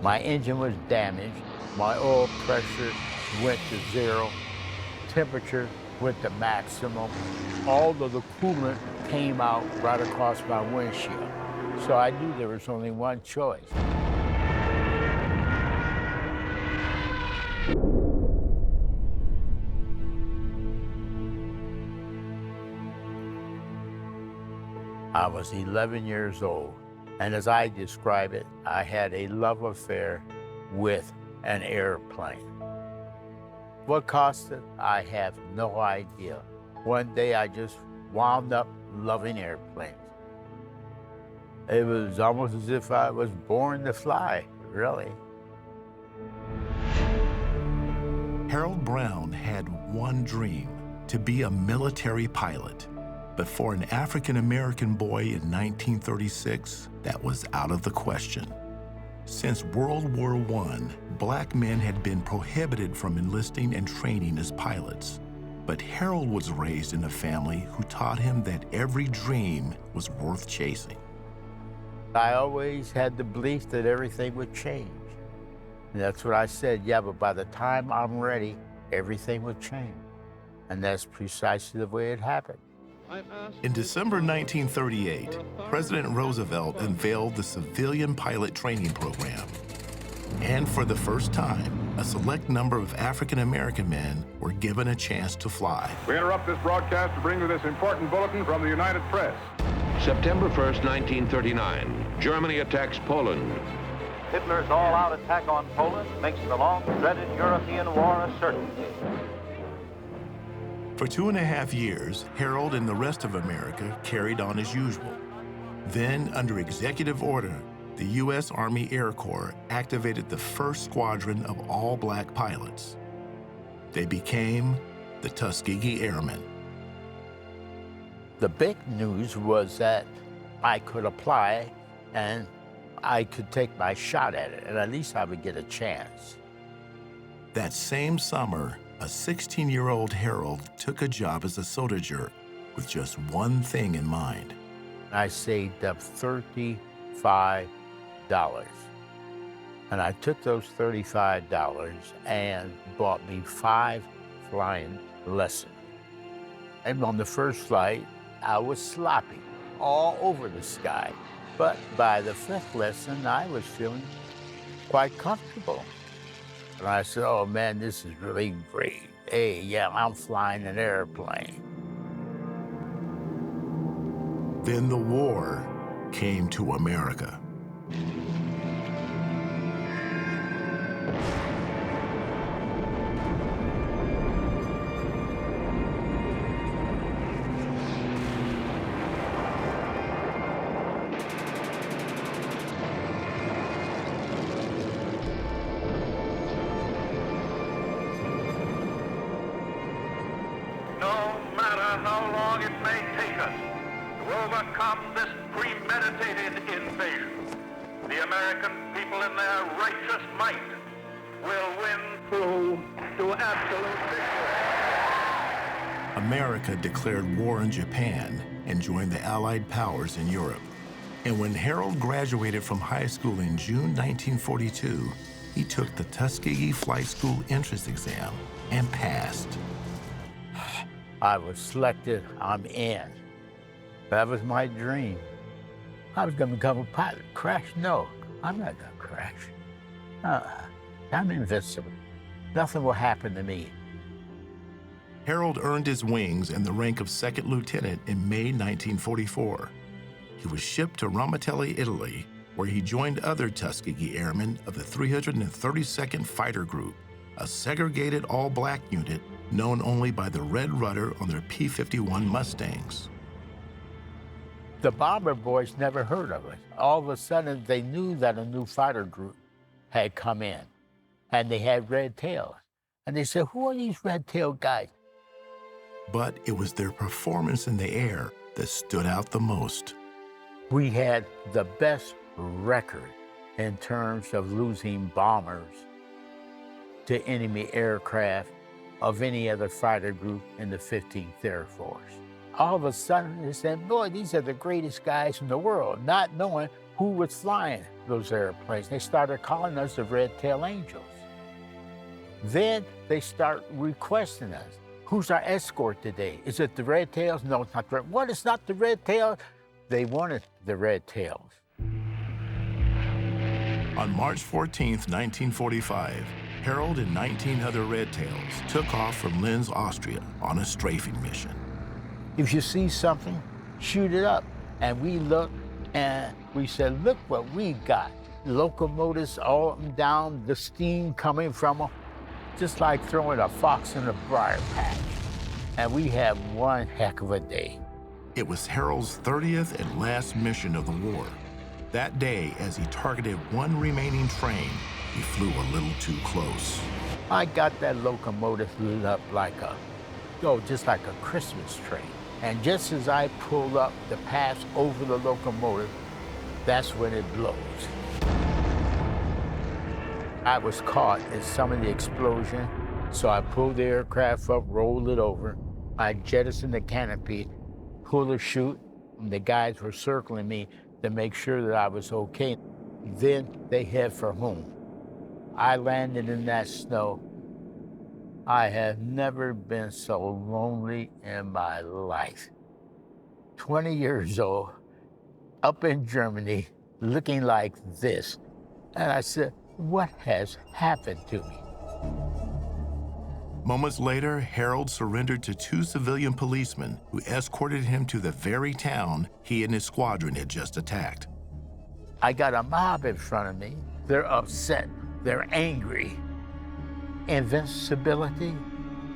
My engine was damaged. My oil pressure went to zero. Temperature went to maximum. All of the coolant came out right across my windshield. So I knew there was only one choice. I was 11 years old, and as I describe it, I had a love affair with an airplane. What caused it, I have no idea. One day I just wound up loving airplanes. It was almost as if I was born to fly, really. Harold Brown had one dream, to be a military pilot. But for an African-American boy in 1936, that was out of the question. Since World War I, black men had been prohibited from enlisting and training as pilots. But Harold was raised in a family who taught him that every dream was worth chasing. I always had the belief that everything would change. And that's what I said, yeah, but by the time I'm ready, everything will change. And that's precisely the way it happened. In December 1938, President Roosevelt unveiled the Civilian Pilot Training Program. And for the first time, a select number of African-American men were given a chance to fly. We interrupt this broadcast to bring you this important bulletin from the United Press. September 1st, 1939, Germany attacks Poland. Hitler's all-out attack on Poland makes the long-dreaded European war a certainty. For 2.5 years, Harold and the rest of America carried on as usual. Then, under executive order, the U.S. Army Air Corps activated the first squadron of all-black pilots. They became the Tuskegee Airmen. The big news was that I could apply and I could take my shot at it, and at least I would get a chance. That same summer, a 16-year-old Harold took a job as a soda jerk with just one thing in mind. I saved up $35. And I took those $35 and bought me 5 flying lessons. And on the first flight, I was sloppy all over the sky. But by the 5th lesson, I was feeling quite comfortable. And I said, oh man, this is really great. Hey, yeah, I'm flying an airplane. Then the war came to America. How long it may take us to overcome this premeditated invasion, the American people in their righteous might will win through to absolute victory. America declared war on Japan and joined the Allied powers in Europe. And when Harold graduated from high school in June 1942, he took the Tuskegee Flight School entrance exam and passed. I was selected, I'm in. That was my dream. I was gonna become a pilot. Crash? No, I'm not gonna crash. I'm invincible. Nothing will happen to me. Harold earned his wings and the rank of second lieutenant in May 1944. He was shipped to Ramatelli, Italy, where he joined other Tuskegee Airmen of the 332nd Fighter Group, a segregated all-black unit known only by the red rudder on their P-51 Mustangs. The bomber boys never heard of it. All of a sudden, they knew that a new fighter group had come in, and they had red tails. And they said, who are these red-tailed guys? But it was their performance in the air that stood out the most. We had the best record in terms of losing bombers to enemy aircraft of any other fighter group in the 15th Air Force. All of a sudden, they said, boy, these are the greatest guys in the world, not knowing who who was flying those airplanes. They started calling us the Red Tail Angels. Then they start requesting us. Who's our escort today? Is it the Red Tails? No, it's not the Red. What? It's not the Red Tails? They wanted the Red Tails. On March 14th, 1945, Harold and 19 other Red Tails took off from Linz, Austria on a strafing mission. If you see something, shoot it up. And we looked and we said, look what we got. Locomotives all up and down, the steam coming from them, just like throwing a fox in a briar patch. And we had one heck of a day. It was Harold's 30th and last mission of the war. That day, as he targeted one remaining train, he flew a little too close. I got that locomotive lit up like just like a Christmas tree. And just as I pulled up to pass over the locomotive, that's when it blows. I was caught in some of the explosion, so I pulled the aircraft up, rolled it over. I jettisoned the canopy, pulled the chute, and the guys were circling me to make sure that I was okay. Then they head for home. I landed in that snow. I have never been so lonely in my life. 20 years old, up in Germany, looking like this. And I said, what has happened to me? Moments later, Harold surrendered to 2 civilian policemen who escorted him to the very town he and his squadron had just attacked. I got a mob in front of me. They're upset. They're angry. Invincibility,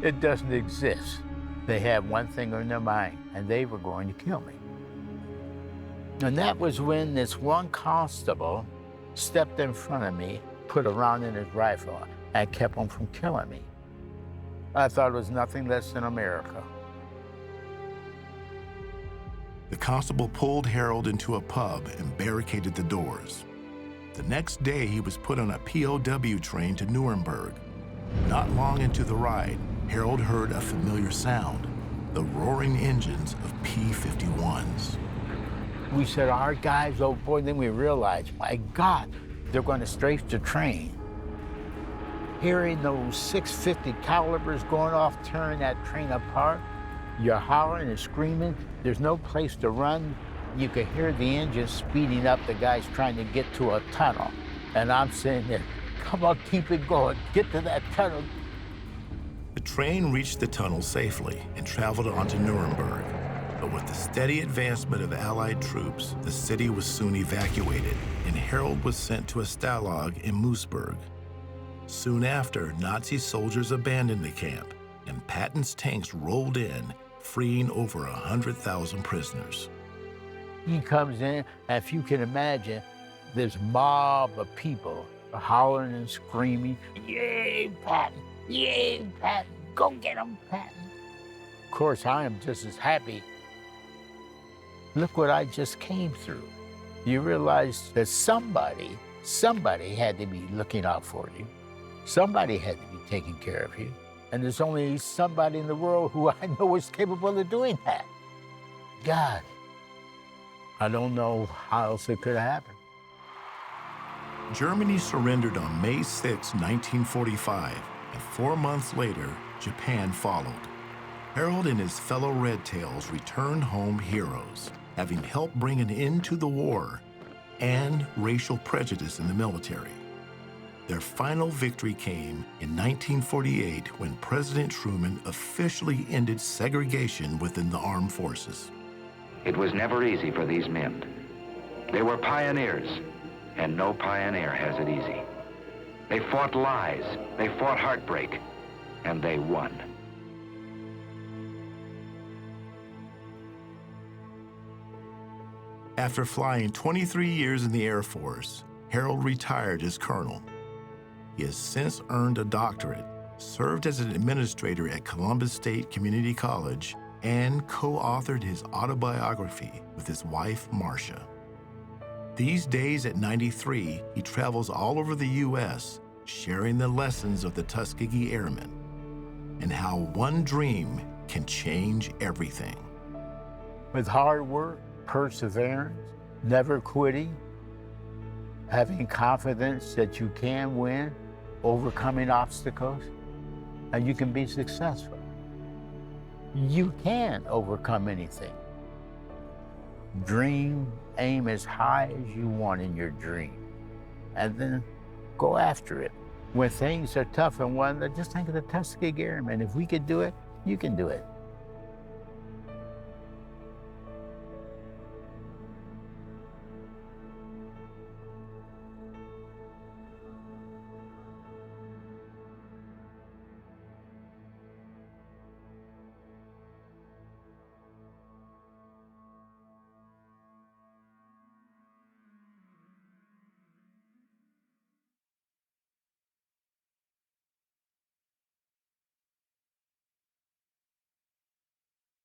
it doesn't exist. They had one thing on their mind, and they were going to kill me. And that was when this one constable stepped in front of me, put a round in his rifle, and kept him from killing me. I thought it was nothing less than America. The constable pulled Harold into a pub and barricaded the doors. The next day, he was put on a POW train to Nuremberg. Not long into the ride, Harold heard a familiar sound, the roaring engines of P-51s. We said, our guys, oh boy, then we realized, my God, they're going to strafe the train. Hearing those 650 calibers going off, tearing that train apart, you're hollering and screaming, there's no place to run. You could hear the engines speeding up, the guys trying to get to a tunnel. And I'm sitting there, come on, keep it going, get to that tunnel. The train reached the tunnel safely and traveled on to Nuremberg. But with the steady advancement of Allied troops, the city was soon evacuated, and Harold was sent to a stalag in Moosburg. Soon after, Nazi soldiers abandoned the camp, and Patton's tanks rolled in, freeing over 100,000 prisoners. He comes in, and if you can imagine, this mob of people hollering and screaming, yay, Patton, go get him, Patton. Of course, I am just as happy. Look what I just came through. You realize that somebody had to be looking out for you. Somebody had to be taking care of you. And there's only somebody in the world who I know is capable of doing that. God. I don't know how else it could have happened. Germany surrendered on May 6, 1945, and 4 months later, Japan followed. Harold and his fellow Red Tails returned home heroes, having helped bring an end to the war and racial prejudice in the military. Their final victory came in 1948 when President Truman officially ended segregation within the armed forces. It was never easy for these men. They were pioneers, and no pioneer has it easy. They fought lies, they fought heartbreak, and they won. After flying 23 years in the Air Force, Harold retired as colonel. He has since earned a doctorate, served as an administrator at Columbus State Community College, and co-authored his autobiography with his wife, Marcia. These days at 93, he travels all over the U.S., sharing the lessons of the Tuskegee Airmen and how one dream can change everything. With hard work, perseverance, never quitting, having confidence that you can win, overcoming obstacles, and you can be successful. You can overcome anything. Dream, aim as high as you want in your dream, and then go after it. When things are tough and just think of the Tuskegee Airman. If we could do it, you can do it.